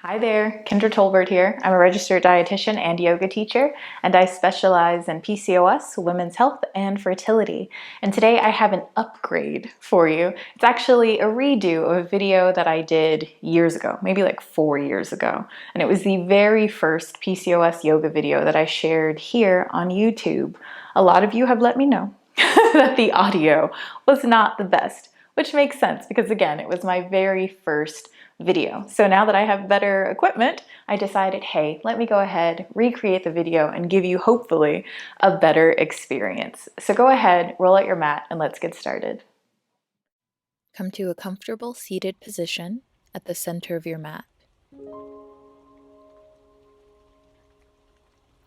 Hi there, Kendra Tolbert here. I'm a registered dietitian and yoga teacher, and I specialize in PCOS, women's health, and fertility. And today I have an upgrade for you. It's actually a redo of a video that I did years ago, maybe like 4 years ago. And it was the very first PCOS yoga video that I shared here on YouTube. A lot of you have let me know that the audio was not the best, which makes sense because again, it was my very first video. So now that I have better equipment, I decided, hey, let me go ahead, recreate the video, and give you hopefully a better experience. So go ahead, roll out your mat, and let's get started. Come to a comfortable seated position at the center of your mat.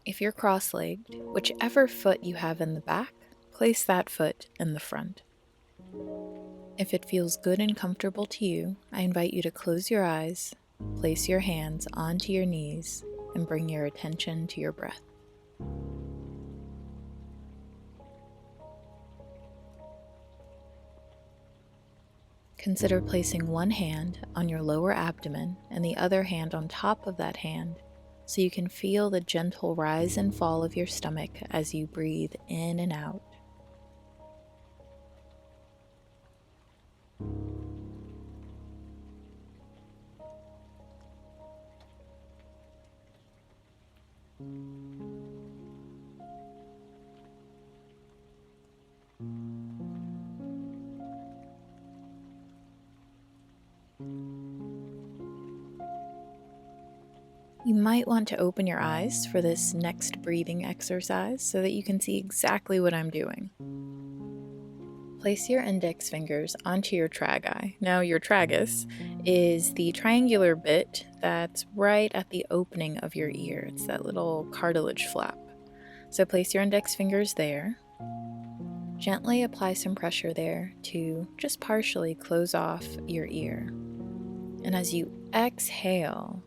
If you're cross-legged, whichever foot you have in the back, place that foot in the front. If it feels good and comfortable to you, I invite you to close your eyes, place your hands onto your knees, and bring your attention to your breath. Consider placing one hand on your lower abdomen and the other hand on top of that hand so you can feel the gentle rise and fall of your stomach as you breathe in and out. You might want to open your eyes for this next breathing exercise so that you can see exactly what I'm doing. Place your index fingers onto your tragi. Now, your tragus is the triangular bit that's right at the opening of your ear. It's that little cartilage flap. So place your index fingers there. Gently apply some pressure there to just partially close off your ear. And as you exhale,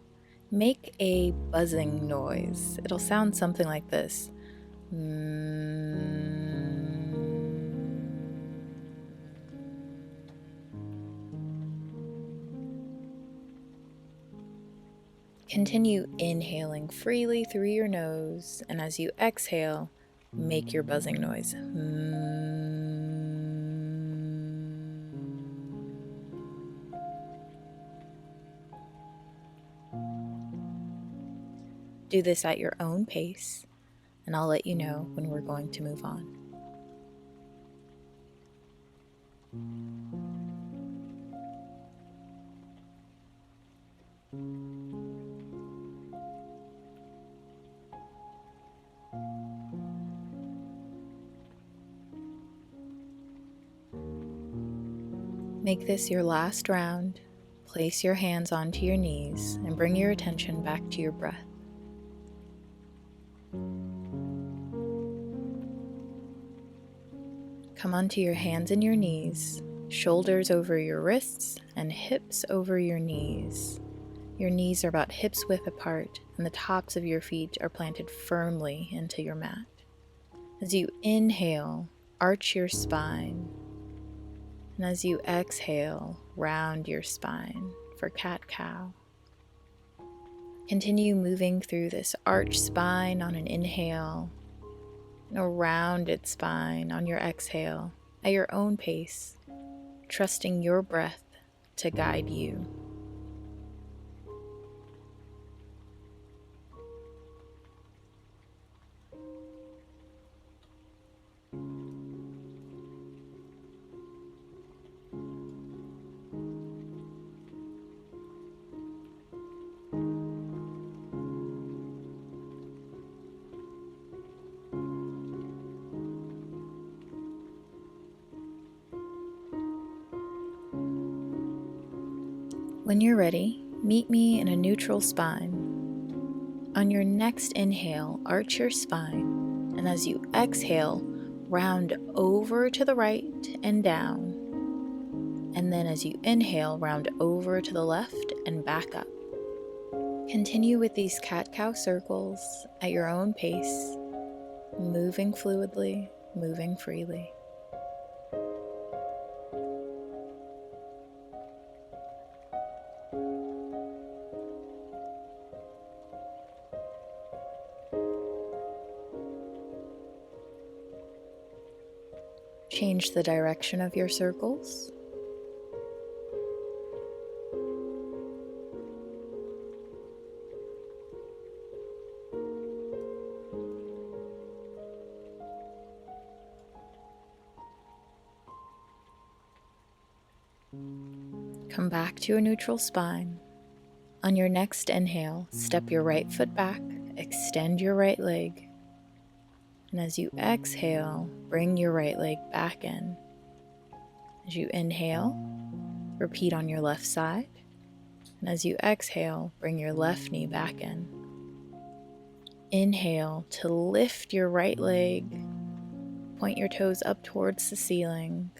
make a buzzing noise. It'll sound something like this. Continue inhaling freely through your nose, and as you exhale, make your buzzing noise. Do this at your own pace, and I'll let you know when we're going to move on. Make this your last round. Place your hands onto your knees and bring your attention back to your breath. Come onto your hands and your knees, shoulders over your wrists and hips over your knees. Your knees are about hips width apart and the tops of your feet are planted firmly into your mat. As you inhale, arch your spine. And as you exhale, round your spine for cat-cow. Continue moving through this arched spine on an inhale and a rounded spine on your exhale at your own pace, trusting your breath to guide you. When you're ready, meet me in a neutral spine. On your next inhale, arch your spine, and as you exhale, round over to the right and down. And then as you inhale, round over to the left and back up. Continue with these cat-cow circles at your own pace, moving fluidly, moving freely. Change the direction of your circles. Come back to a neutral spine. On your next inhale, step your right foot back, extend your right leg. And as you exhale, bring your right leg back in. As you inhale, repeat on your left side. And as you exhale, bring your left knee back in. Inhale to lift your right leg. Point your toes up towards the ceiling.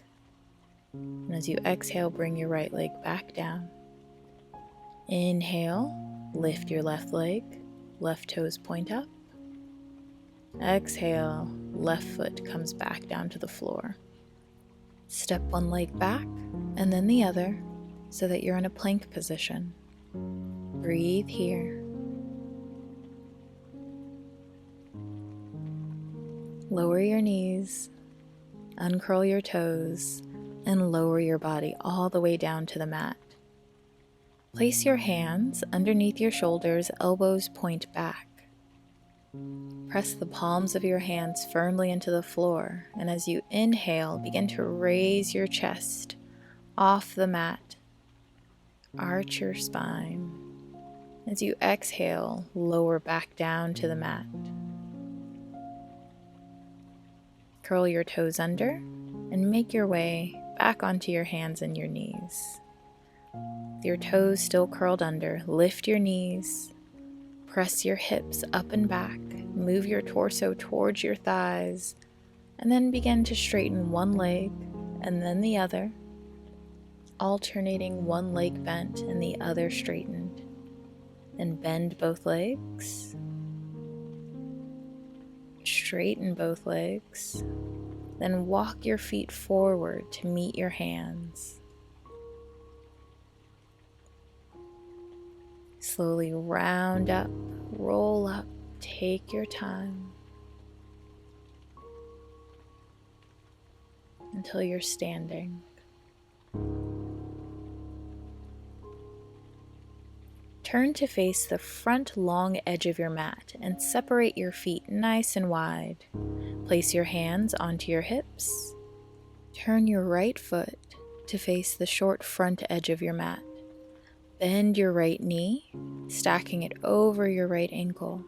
And as you exhale, bring your right leg back down. Inhale, lift your left leg, left toes point up. Exhale, left foot comes back down to the floor. Step one leg back and then the other so that you're in a plank position. Breathe here. Lower your knees, uncurl your toes, and lower your body all the way down to the mat. Place your hands underneath your shoulders, elbows point back. Press the palms of your hands firmly into the floor, and as you inhale, begin to raise your chest off the mat. Arch your spine. As you exhale, lower back down to the mat. Curl your toes under and make your way back onto your hands and your knees. With your toes still curled under, lift your knees, press your hips up and back, move your torso towards your thighs, and then begin to straighten one leg and then the other, alternating one leg bent and the other straightened. Then bend both legs, straighten both legs, then walk your feet forward to meet your hands. Slowly round up, roll up, take your time until you're standing. Turn to face the front long edge of your mat and separate your feet nice and wide. Place your hands onto your hips. Turn your right foot to face the short front edge of your mat. Bend your right knee, stacking it over your right ankle.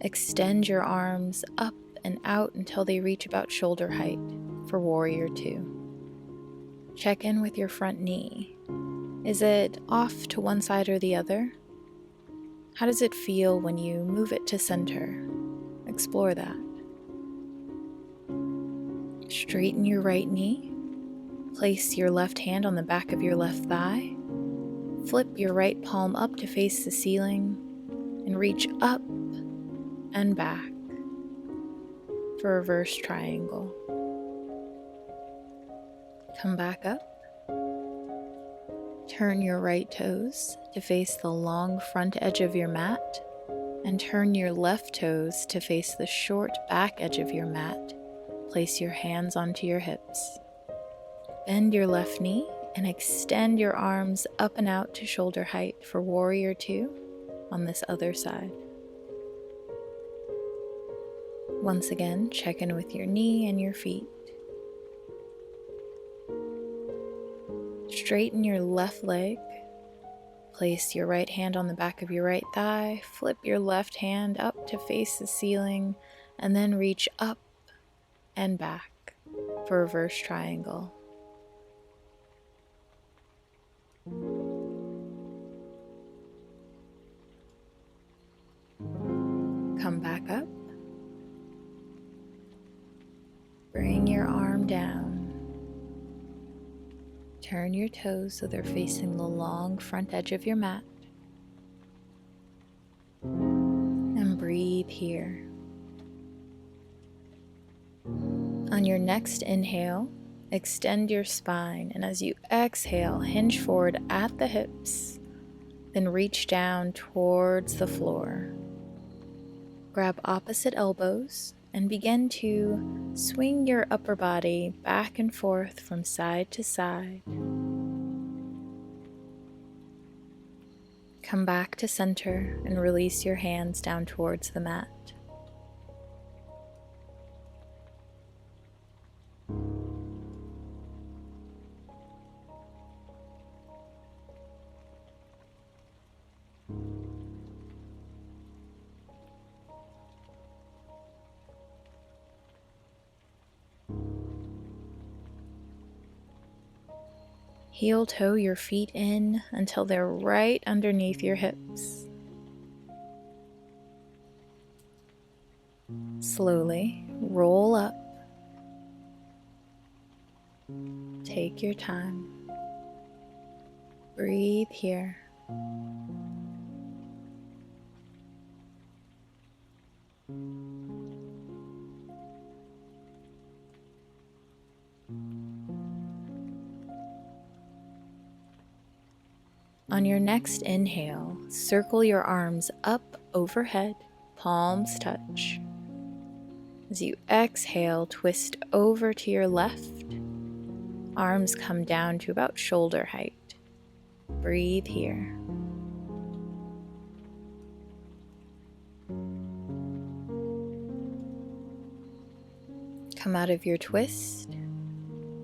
Extend your arms up and out until they reach about shoulder height for Warrior 2. Check in with your front knee. Is it off to one side or the other? How does it feel when you move it to center? Explore that. Straighten your right knee. Place your left hand on the back of your left thigh. Flip your right palm up to face the ceiling and reach up and back for reverse triangle. Come back up. Turn your right toes to face the long front edge of your mat and turn your left toes to face the short back edge of your mat. Place your hands onto your hips. Bend your left knee and extend your arms up and out to shoulder height for Warrior 2 on this other side. Once again, check in with your knee and your feet. Straighten your left leg. Place your right hand on the back of your right thigh. Flip your left hand up to face the ceiling and then reach up and back for reverse triangle. Come back up. Bring your arm down. Turn your toes so they're facing the long front edge of your mat. And breathe here. On your next inhale, extend your spine, and as you exhale, hinge forward at the hips, then reach down towards the floor. Grab opposite elbows and begin to swing your upper body back and forth from side to side. Come back to center and release your hands down towards the mat. Heel toe your feet in until they're right underneath your hips. Slowly roll up. Take your time. Breathe here. On your next inhale, circle your arms up overhead, palms touch. As you exhale, twist over to your left. Arms come down to about shoulder height. Breathe here. Come out of your twist.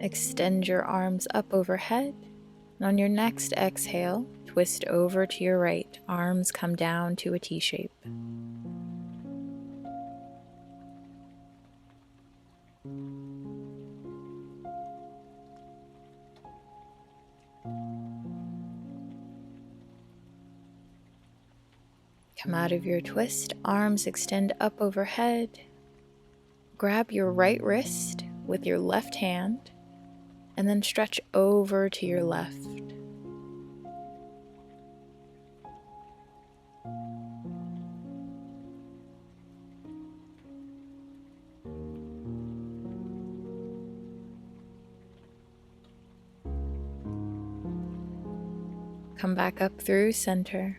Extend your arms up overhead. And on your next exhale, twist over to your right. Arms come down to a T shape. Come out of your twist, arms extend up overhead. Grab your right wrist with your left hand and then stretch over to your left. Come back up through center.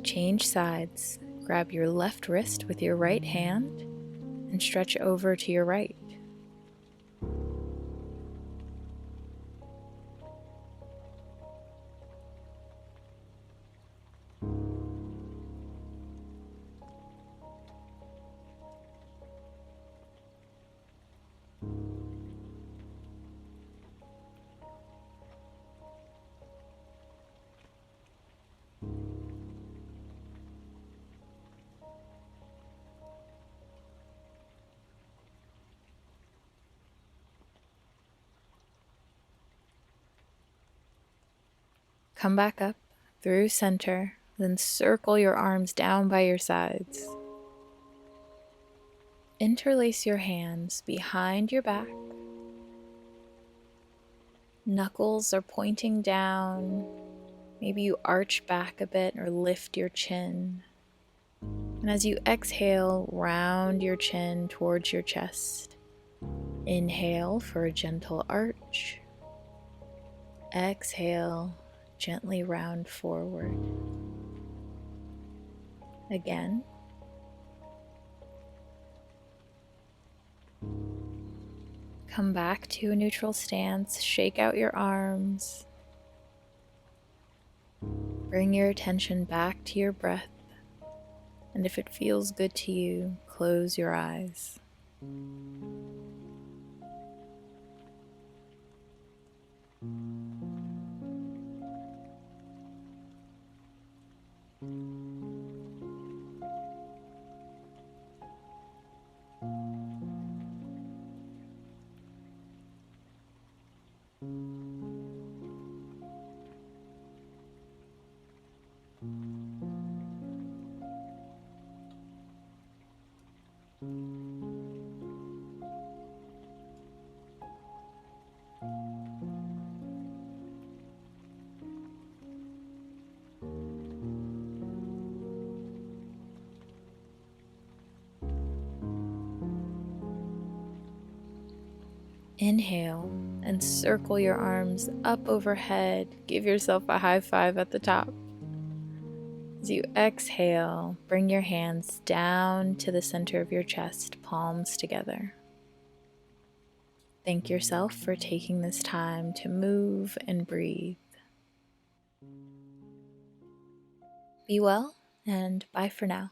Change sides. Grab your left wrist with your right hand and stretch over to your right. Come back up through center, then circle your arms down by your sides. Interlace your hands behind your back. Knuckles are pointing down. Maybe you arch back a bit or lift your chin. And as you exhale, round your chin towards your chest. Inhale for a gentle arch. Exhale, gently round forward. Again. Come back to a neutral stance. Shake out your arms. Bring your attention back to your breath. And if it feels good to you, close your eyes. Inhale and circle your arms up overhead. Give yourself a high five at the top. As you exhale, bring your hands down to the center of your chest, palms together. Thank yourself for taking this time to move and breathe. Be well, and bye for now.